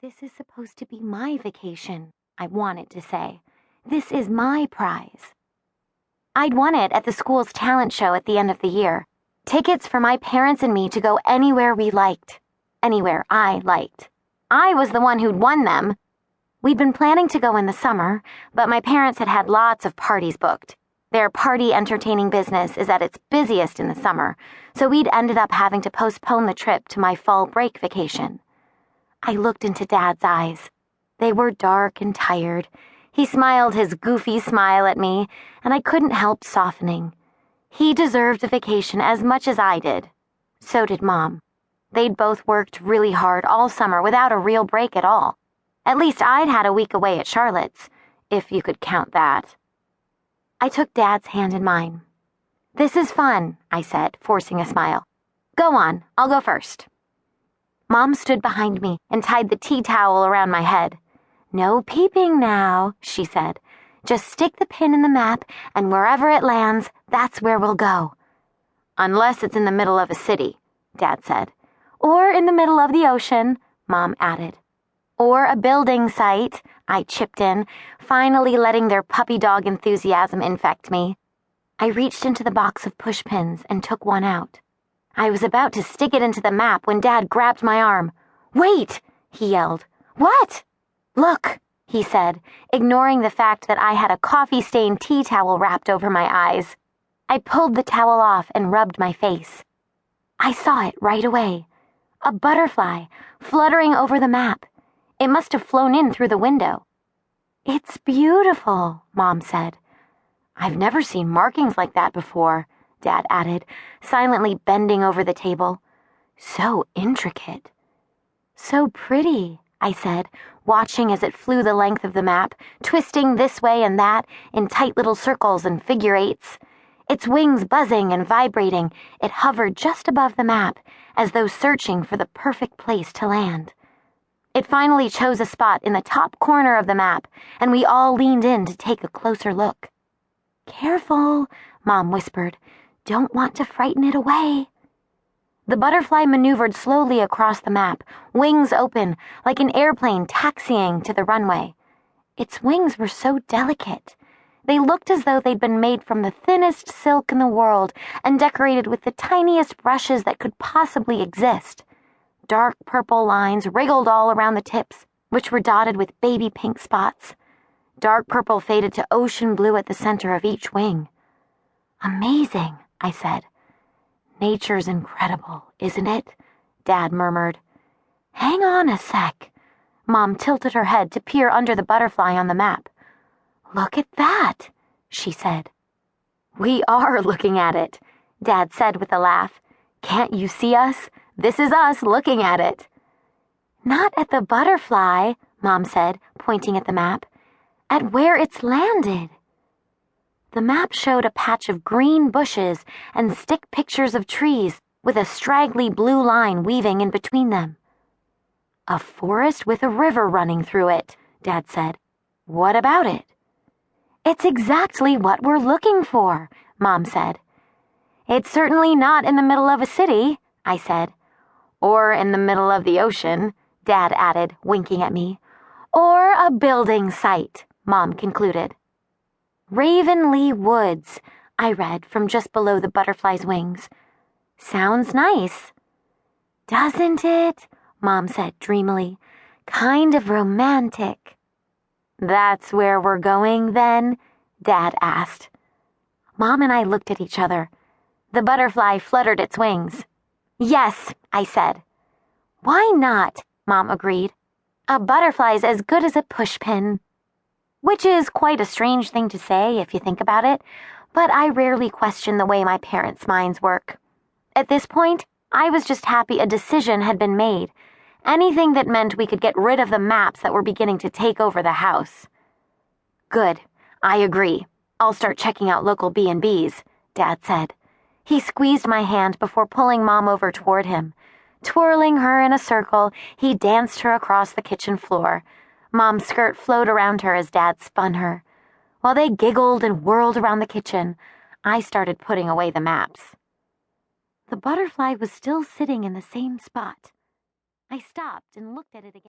This is supposed to be my vacation, I wanted to say. This is my prize. I'd won it at the school's talent show at the end of the year. Tickets for my parents and me to go anywhere we liked. Anywhere I liked. I was the one who'd won them. We'd been planning to go in the summer, but my parents had had lots of parties booked. Their party entertaining business is at its busiest in the summer, so we'd ended up having to postpone the trip to my fall break vacation. I looked into Dad's eyes. They were dark and tired. He smiled his goofy smile at me, and I couldn't help softening. He deserved a vacation as much as I did. So did Mom. They'd both worked really hard all summer without a real break at all. At least I'd had a week away at Charlotte's, if you could count that. I took Dad's hand in mine. "This is fun," I said, forcing a smile. "Go on, I'll go first." Mom stood behind me and tied the tea towel around my head. "No peeping now," she said. "Just stick the pin in the map, and wherever it lands, that's where we'll go." "Unless it's in the middle of a city," Dad said. "Or in the middle of the ocean," Mom added. "Or a building site," I chipped in, finally letting their puppy dog enthusiasm infect me. I reached into the box of pushpins and took one out. I was about to stick it into the map when Dad grabbed my arm. "Wait!" he yelled. "What?" "Look," he said, ignoring the fact that I had a coffee-stained tea towel wrapped over my eyes. I pulled the towel off and rubbed my face. I saw it right away. A butterfly, fluttering over the map. It must have flown in through the window. "It's beautiful," Mom said. "I've never seen markings like that before," Dad added, silently bending over the table. "So intricate." "So pretty," I said, watching as it flew the length of the map, twisting this way and that in tight little circles and figure eights. Its wings buzzing and vibrating, it hovered just above the map, as though searching for the perfect place to land. It finally chose a spot in the top corner of the map, and we all leaned in to take a closer look. "Careful," Mom whispered. "Don't want to frighten it away." The butterfly maneuvered slowly across the map, wings open, like an airplane taxiing to the runway. Its wings were so delicate. They looked as though they'd been made from the thinnest silk in the world and decorated with the tiniest brushes that could possibly exist. Dark purple lines wriggled all around the tips, which were dotted with baby pink spots. Dark purple faded to ocean blue at the center of each wing. "Amazing," I said. "Nature's incredible, isn't it?" Dad murmured. "Hang on a sec." Mom tilted her head to peer under the butterfly on the map. "Look at that," she said. "We are looking at it," Dad said with a laugh. "Can't you see us? This is us looking at it." "Not at the butterfly," Mom said, pointing at the map. "At where it's landed." The map showed a patch of green bushes and stick pictures of trees with a straggly blue line weaving in between them. "A forest with a river running through it," Dad said. "What about it?" "It's exactly what we're looking for," Mom said. "It's certainly not in the middle of a city," I said. "Or in the middle of the ocean," Dad added, winking at me. "Or a building site," Mom concluded. "Ravenlea Woods," I read from just below the butterfly's wings. "Sounds nice." "Doesn't it?" Mom said dreamily. "Kind of romantic." "That's where we're going, then?" Dad asked. Mom and I looked at each other. The butterfly fluttered its wings. "Yes," I said. "Why not?" Mom agreed. "A butterfly's as good as a pushpin." Which is quite a strange thing to say if you think about it, but I rarely question the way my parents' minds work. At this point, I was just happy a decision had been made. Anything that meant we could get rid of the maps that were beginning to take over the house. "Good, I agree. I'll start checking out local B&Bs, Dad said. He squeezed my hand before pulling Mom over toward him. Twirling her in a circle, he danced her across the kitchen floor. Mom's skirt flowed around her as Dad spun her. While they giggled and whirled around the kitchen, I started putting away the maps. The butterfly was still sitting in the same spot. I stopped and looked at it again.